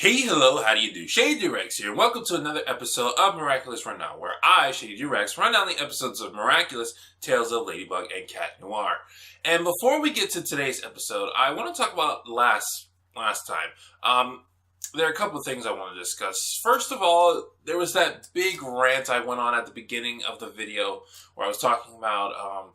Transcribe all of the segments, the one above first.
Hey, hello, how do you do? Shady Doorags here, and welcome to another episode of Miraculous Rundown, where I, Shady Doorags, run down the episodes of Miraculous, Tales of Ladybug, and Cat Noir. And before we get to today's episode, I want to talk about last time. There are a couple of things I want to discuss. First of all, there was that big rant I went on at the beginning of the video where I was talking about,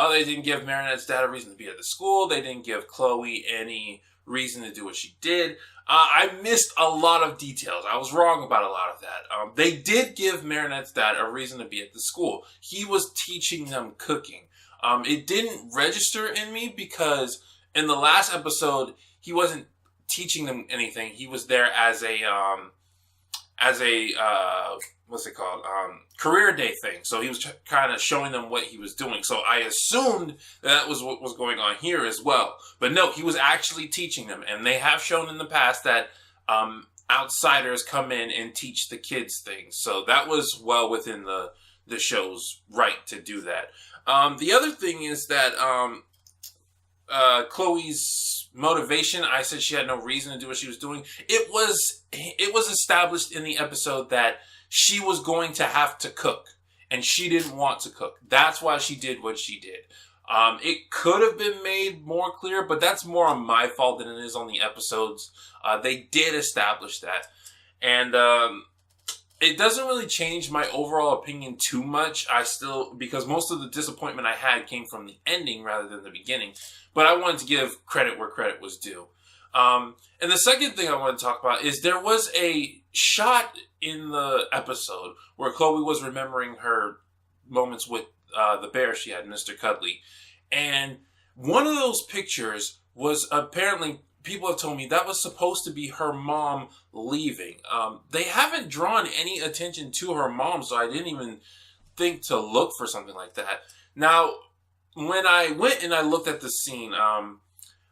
they didn't give Marinette's dad a reason to be at the school. They didn't give Chloe any reason to do what she did. I missed a lot of details. I was wrong about a lot of that. They did give Marinette's dad a reason to be at the school. He was teaching them cooking. It didn't register in me because in the last episode, he wasn't teaching them anything. He was there as a what's it called? Career day thing. So he was kind of showing them what he was doing. So I assumed that was what was going on here as well. But no, he was actually teaching them. And they have shown in the past that outsiders come in and teach the kids things. So that was well within the show's right to do that. The other thing is that Chloe's motivation, I said she had no reason to do what she was doing. It was established in the episode that she was going to have to cook, and she didn't want to cook. That's why she did what she did. It could have been made more clear, but that's more on my fault than it is on the episodes. They did establish that. And it doesn't really change my overall opinion too much. Because most of the disappointment I had came from the ending rather than the beginning. But I wanted to give credit where credit was due. And the second thing I want to talk about is there was a shot in the episode where Chloe was remembering her moments with the bear she had, Mr. Cuddly. And one of those pictures was apparently, people have told me, that was supposed to be her mom leaving. They haven't drawn any attention to her mom, so I didn't even think to look for something like that. Now, when I went and I looked at the scene,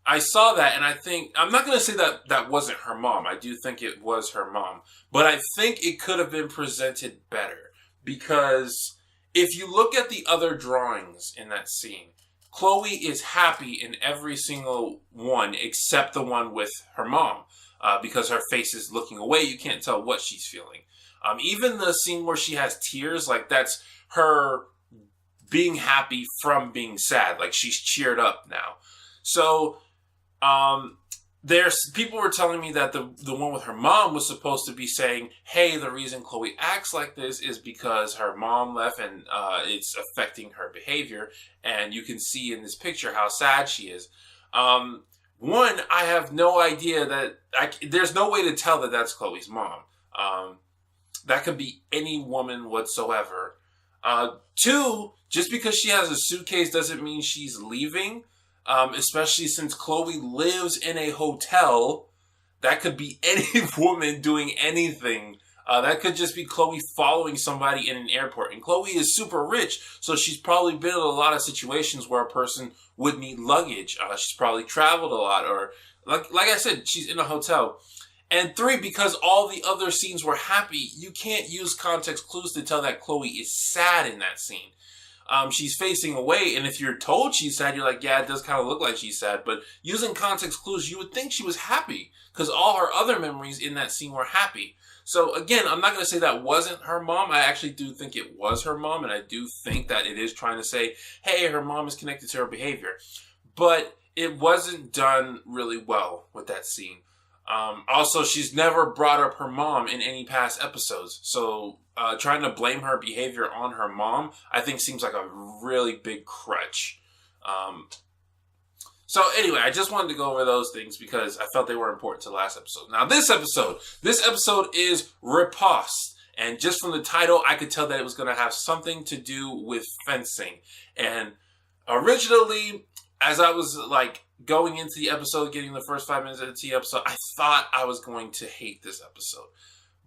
I saw that, and I think, I'm not going to say that that wasn't her mom. I do think it was her mom. But I think it could have been presented better. Because if you look at the other drawings in that scene, Chloe is happy in every single one except the one with her mom. Because her face is looking away, you can't tell what she's feeling. Even the scene where she has tears, like that's her being happy from being sad. Like she's cheered up now. So there's people were telling me that the one with her mom was supposed to be saying, hey, the reason Chloe acts like this is because her mom left and it's affecting her behavior. And you can see in this picture how sad she is. One, I have no idea that there's no way to tell that that's Chloe's mom. That could be any woman whatsoever. Two, just because she has a suitcase doesn't mean she's leaving. Especially since Chloe lives in a hotel. That could be any woman doing anything. That could just be Chloe following somebody in an airport. And Chloe is super rich, so she's probably been in a lot of situations where a person would need luggage. She's probably traveled a lot, or like I said, she's in a hotel. And three, because all the other scenes were happy, you can't use context clues to tell that Chloe is sad in that scene. She's facing away, and if you're told she's sad, you're like, yeah, it does kind of look like she's sad. But using context clues, you would think she was happy, because all her other memories in that scene were happy. So again, I'm not going to say that wasn't her mom. I actually do think it was her mom, and I do think that it is trying to say, hey, her mom is connected to her behavior. But it wasn't done really well with that scene. Also, she's never brought up her mom in any past episodes. So trying to blame her behavior on her mom, I think seems like a really big crutch. So anyway, I just wanted to go over those things because I felt they were important to the last episode. Now this episode is Riposte. And just from the title, I could tell that it was going to have something to do with fencing. And originally, as I was like going into the episode, getting the first 5 minutes of the episode, I thought I was going to hate this episode.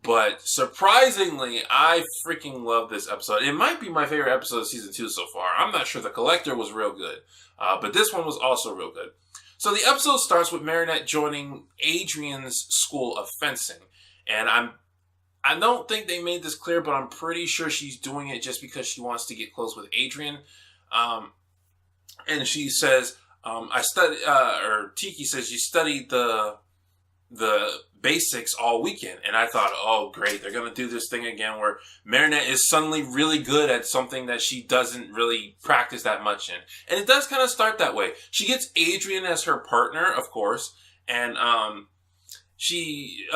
But surprisingly, I freaking love this episode. It might be my favorite episode of season 2 so far. I'm not sure. The Collector was real good. But this one was also real good. So the episode starts with Marinette joining Adrian's school of fencing. And I don't think they made this clear, but I'm pretty sure she's doing it just because she wants to get close with Adrian. And she says, Tiki says, you studied the the basics all weekend. And I thought, oh, great, they're going to do this thing again where Marinette is suddenly really good at something that she doesn't really practice that much in. And it does kind of start that way. She gets Adrian as her partner, of course, and she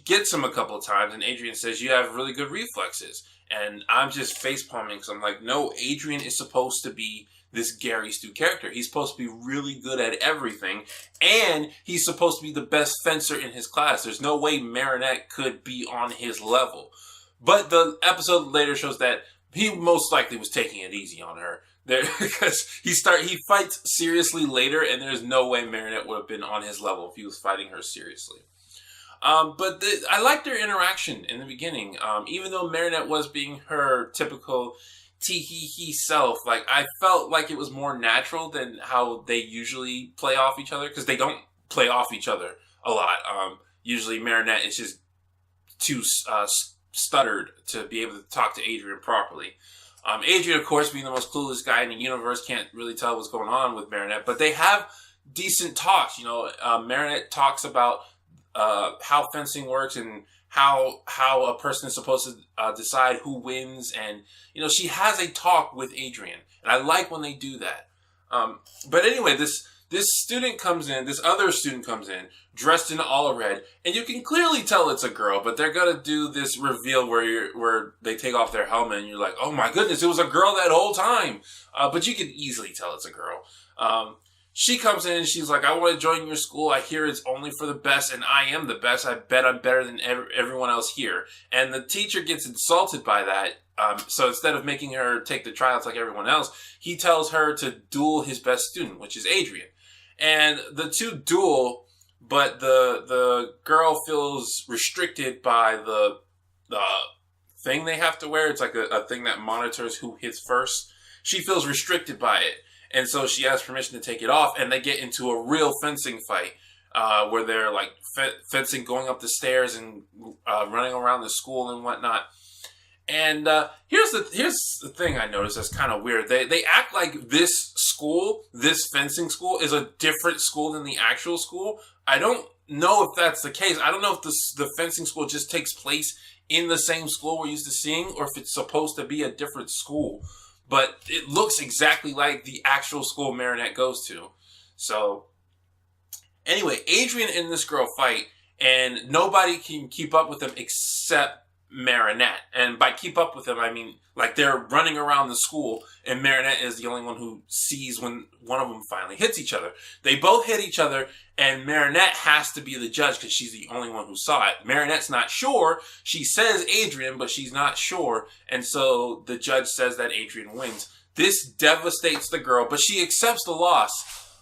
gets him a couple of times, and Adrian says, you have really good reflexes. And I'm just facepalming because I'm like, no, Adrian is supposed to be this Gary Stu character. He's supposed to be really good at everything, and he's supposed to be the best fencer in his class. There's no way Marinette could be on his level. But the episode later shows that he most likely was taking it easy on her. Because he fights seriously later, and there's no way Marinette would have been on his level if he was fighting her seriously. I liked their interaction in the beginning. Even though Marinette was being her typical tee-hee-hee self, like, I felt like it was more natural than how they usually play off each other, because they don't play off each other a lot. Usually Marinette is just too stuttered to be able to talk to Adrian properly. Adrian, of course, being the most clueless guy in the universe, can't really tell what's going on with Marinette, but they have decent talks. Marinette talks about how fencing works and how a person is supposed to decide who wins, and she has a talk with Adrian, and I like when they do that. But anyway, this other student comes in dressed in all red, and you can clearly tell it's a girl, but they're gonna do this reveal where they take off their helmet, and you're like, oh my goodness, it was a girl that whole time. But you can easily tell it's a girl. She comes in and she's like, I want to join your school. I hear it's only for the best, and I am the best. I bet I'm better than everyone else here. And the teacher gets insulted by that. So instead of making her take the tryouts like everyone else, he tells her to duel his best student, which is Adrian. And the two duel, but the girl feels restricted by the thing they have to wear. It's like a thing that monitors who hits first. She feels restricted by it. And so she asks permission to take it off, and they get into a real fencing fight where they're like fencing, going up the stairs and running around the school and whatnot. And here's the thing I noticed that's kind of weird. They act like this fencing school, is a different school than the actual school. I don't know if that's the case. I don't know if the fencing school just takes place in the same school we're used to seeing, or if it's supposed to be a different school. But it looks exactly like the actual school Marinette goes to. So, anyway, Adrian and this girl fight, and nobody can keep up with them except Marinette. And by keep up with them, I mean, like, they're running around the school, and Marinette is the only one who sees when one of them finally hits each other. They both hit each other, and Marinette has to be the judge because she's the only one who saw it. Marinette's not sure. She says Adrian, but she's not sure. And so the judge says that Adrian wins. This devastates the girl, but she accepts the loss.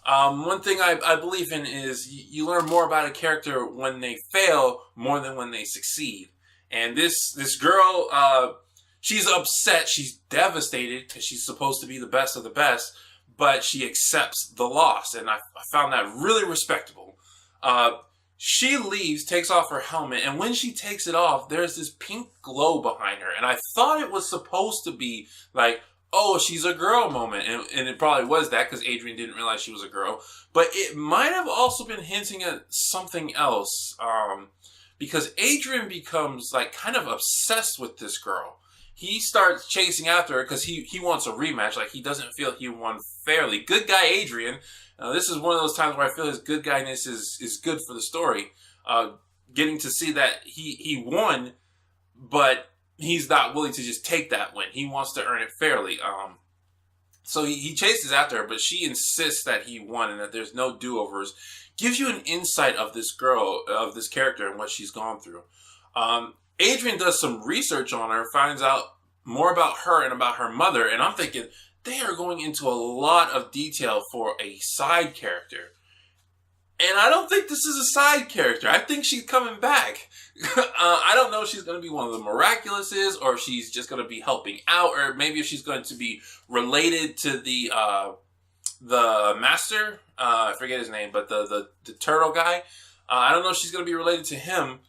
One thing I believe in is you learn more about a character when they fail more than when they succeed. And this girl, she's upset. She's devastated because she's supposed to be the best of the best. But she accepts the loss, and I found that really respectable. She leaves, takes off her helmet, and when she takes it off, there's this pink glow behind her. And I thought it was supposed to be like, oh, she's a girl moment. And it probably was that because Adrian didn't realize she was a girl. But it might have also been hinting at something else. Because Adrian becomes like kind of obsessed with this girl. He starts chasing after her because he wants a rematch. Like, he doesn't feel he won fairly. Good guy Adrian. This is one of those times where I feel his good guyness is good for the story. Getting to see that he won, but he's not willing to just take that win. He wants to earn it fairly. So he chases after her, but she insists that he won and that there's no do-overs. Gives you an insight of this girl, of this character, and what she's gone through. Adrian does some research on her, finds out more about her and about her mother, and I'm thinking, they are going into a lot of detail for a side character. And I don't think this is a side character. I think she's coming back. I don't know if she's going to be one of the Miraculouses, or if she's just going to be helping out, or maybe if she's going to be related to the master. I forget his name, but the turtle guy. I don't know if she's going to be related to him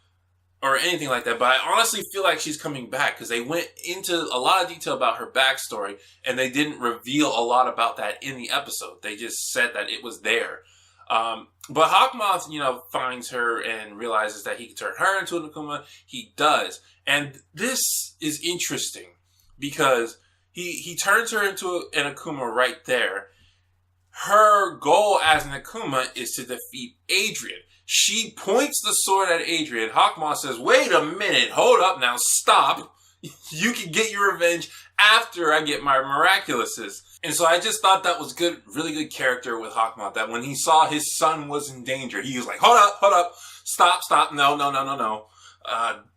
or anything like that, but I honestly feel like she's coming back because they went into a lot of detail about her backstory, and they didn't reveal a lot about that in the episode. They just said that it was there. But Hawkmoth, finds her and realizes that he can turn her into an Akuma. He does. And this is interesting because he turns her into an Akuma right there. Her goal as an Akuma is to defeat Adrian. She points the sword at Adrian. Hawkmoth says, wait a minute, hold up now, stop. You can get your revenge after I get my Miraculouses. And so I just thought that was good, really good character with Hawkmoth, that when he saw his son was in danger, he was like, hold up, stop, no.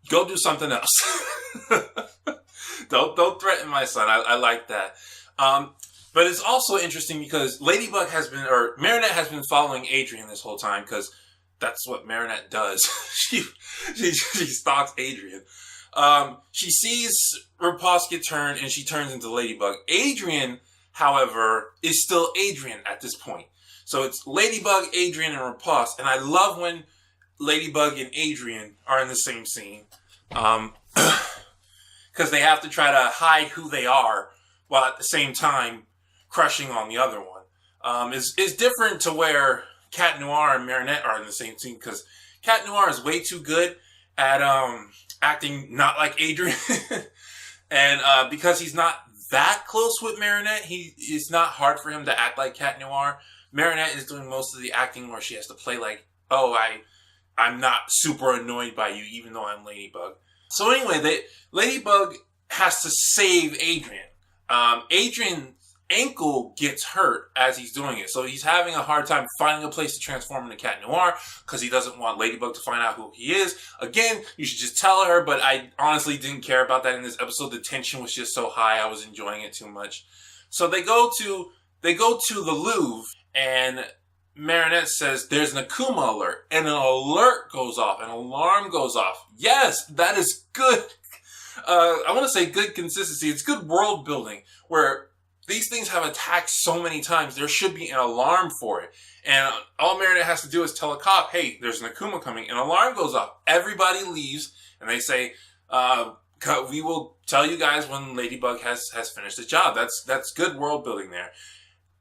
Go do something else. Don't threaten my son. I like that. But it's also interesting because Marinette has been following Adrian this whole time because that's what Marinette does. she stalks Adrian. She sees Riposte get turned and she turns into Ladybug. Adrian, however, is still Adrian at this point. So it's Ladybug, Adrian, and Riposte. And I love when Ladybug and Adrian are in the same scene. Because they have to try to hide who they are while at the same time crushing on the other one. Is different to where Cat Noir and Marinette are in the same scene, because Cat Noir is way too good at acting not like Adrian. And because he's not that close with Marinette, it's not hard for him to act like Cat Noir. Marinette is doing most of the acting where she has to play like, oh, I'm not super annoyed by you even though I'm Ladybug. So anyway, Ladybug has to save Adrian. Adrian's ankle gets hurt as he's doing it. So he's having a hard time finding a place to transform into Cat Noir because he doesn't want Ladybug to find out who he is. Again, you should just tell her, but I honestly didn't care about that in this episode. The tension was just so high. I was enjoying it too much. So they go to the Louvre and Marinette says there's an Akuma alert, and an alert goes off, an alarm goes off. Yes, that is good. I want to say good consistency. It's good world building where these things have attacked so many times. There should be an alarm for it. And all Marinette has to do is tell a cop, hey, there's an Akuma coming. An alarm goes off. Everybody leaves, and they say, we will tell you guys when Ladybug has finished the job. That's good world building there.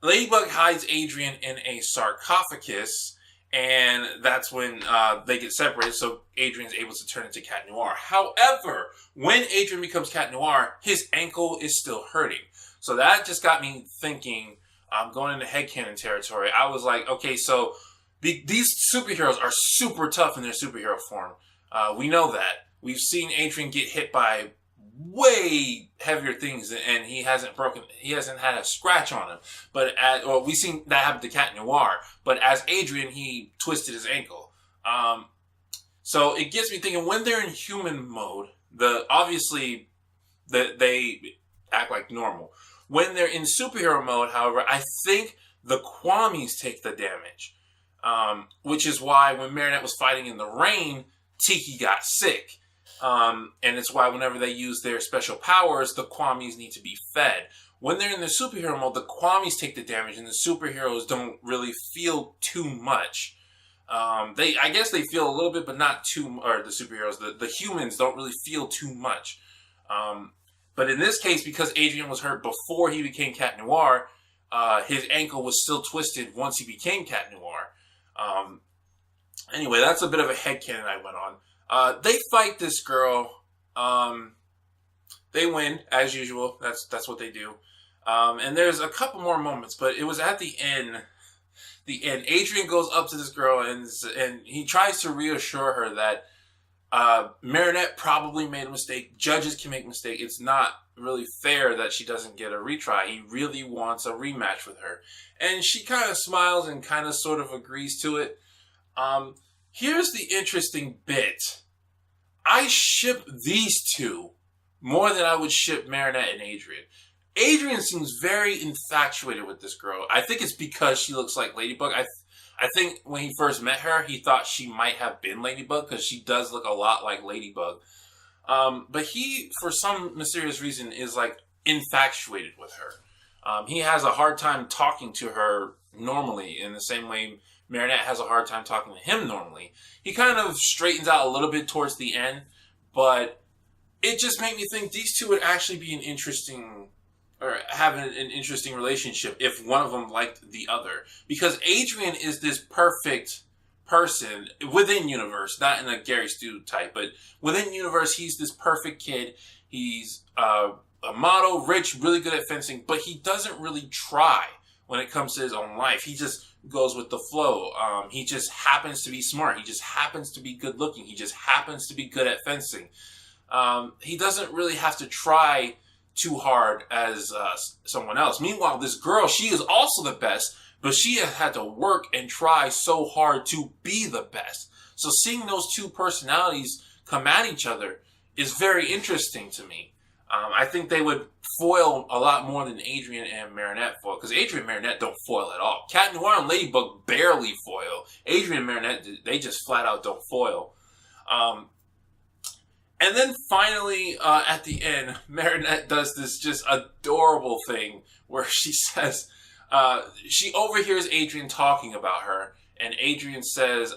Ladybug hides Adrian in a sarcophagus, and that's when they get separated, so Adrian's able to turn into Cat Noir. However, when Adrian becomes Cat Noir, his ankle is still hurting. So that just got me thinking, going into headcanon territory. I was like, okay, so these superheroes are super tough in their superhero form. We know that. We've seen Adrian get hit by way heavier things, and he hasn't had a scratch on him. But we've seen that happen to Cat Noir. But as Adrian, he twisted his ankle. So it gets me thinking, when they're in human mode, they act like normal. When they're in superhero mode, however, I think the Kwamis take the damage. Which is why when Marinette was fighting in the rain, Tiki got sick. And it's why whenever they use their special powers, the Kwamis need to be fed. When they're in the superhero mode, the Kwamis take the damage, and the superheroes don't really feel too much. I guess they feel a little bit, but not too. Or the superheroes, the humans don't really feel too much. But in this case, because Adrian was hurt before he became Cat Noir, his ankle was still twisted once he became Cat Noir. Anyway, that's a bit of a headcanon I went on. They fight this girl. They win, as usual. That's what they do. And there's a couple more moments, but it was at the end. Adrian goes up to this girl and he tries to reassure her that Marinette probably made a mistake. Judges can make mistakes. It's not really fair that she doesn't get a retry. He really wants a rematch with her. And she kind of smiles and kind of sort of agrees to it. Here's the interesting bit. I ship these two more than I would ship Marinette and Adrian. Adrian seems very infatuated with this girl. I think it's because she looks like Ladybug. I think when he first met her, he thought she might have been Ladybug because she does look a lot like Ladybug. But he, for some mysterious reason, is like infatuated with her. He has a hard time talking to her normally in the same way Marinette has a hard time talking to him normally. He kind of straightens out a little bit towards the end, but it just made me think these two would actually be an interesting or have an interesting relationship if one of them liked the other. Because Adrian is this perfect person within universe, not in a Gary Stu type, but within universe, he's this perfect kid. He's a model, rich, really good at fencing, but he doesn't really try when it comes to his own life. He just goes with the flow. He just happens to be smart. He just happens to be good looking. He just happens to be good at fencing. He doesn't really have to try too hard as someone else. Meanwhile, this girl, she is also the best, but she has had to work and try so hard to be the best. So seeing those two personalities come at each other is very interesting to me. I think they would foil a lot more than Adrian and Marinette foil, because Adrian and Marinette don't foil at all. Cat Noir and Ladybug barely foil. Adrian and Marinette, they just flat out don't foil. And then finally, at the end, Marinette does this just adorable thing where she says, she overhears Adrian talking about her, and Adrian says,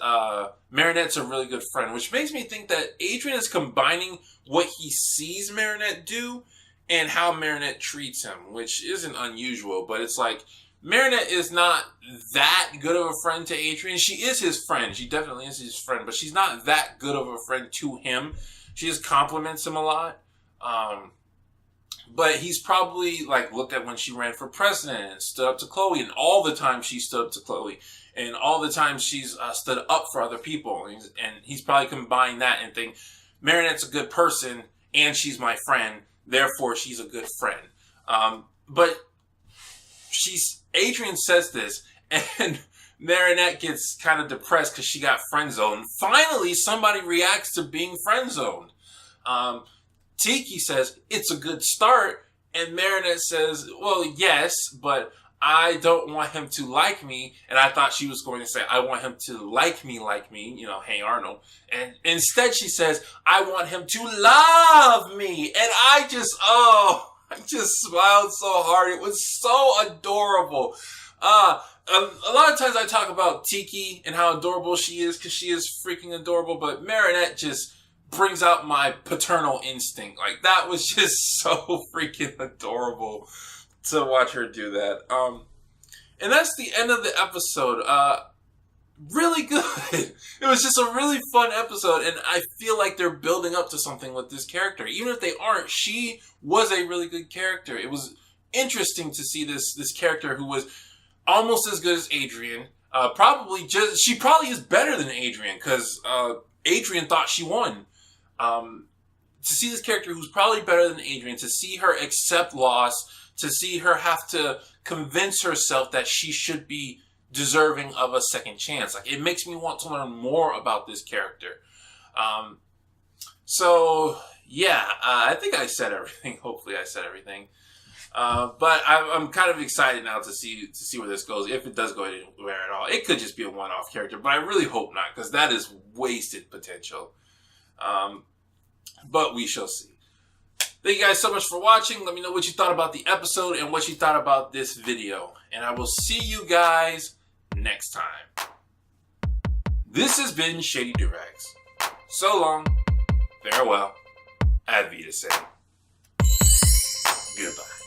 Marinette's a really good friend, which makes me think that Adrian is combining what he sees Marinette do and how Marinette treats him, which isn't unusual, but it's like, Marinette is not that good of a friend to Adrian. She is his friend. She definitely is his friend, but she's not that good of a friend to him. She just compliments him a lot. But he's probably like looked at when she ran for president and stood up to Chloe, and all the time she stood up to Chloe, and all the time she's stood up for other people. And he's probably combined that and think, Marinette's a good person and she's my friend, therefore she's a good friend. But Adrian says this, and Marinette gets kind of depressed because she got friend zoned. Finally, somebody reacts to being friend zoned. Tiki says, it's a good start. And Marinette says, well, yes, but I don't want him to like me. And I thought she was going to say, I want him to like me, you know, hey Arnold. And instead she says, I want him to love me. And I just smiled so hard. It was so adorable. A lot of times I talk about Tiki and how adorable she is because she is freaking adorable, but Marinette just brings out my paternal instinct. Like, that was just so freaking adorable to watch her do that. And that's the end of the episode. Really good. It was just a really fun episode, and I feel like they're building up to something with this character. Even if they aren't, she was a really good character. It was interesting to see this character who was almost as good as Adrian. She probably is better than Adrian, because Adrian thought she won. To see this character who's probably better than Adrian, to see her accept loss, to see her have to convince herself that she should be deserving of a second chance. Like, it makes me want to learn more about this character. So yeah, I think I said everything. Hopefully I said everything. But I'm kind of excited now to see where this goes. If it does go anywhere at all, it could just be a one-off character, but I really hope not, because that is wasted potential. But we shall see. Thank you guys so much for watching. Let me know what you thought about the episode and what you thought about this video. And I will see you guys next time. This has been Shady Doorags. So long, farewell, ad Vita say. Goodbye.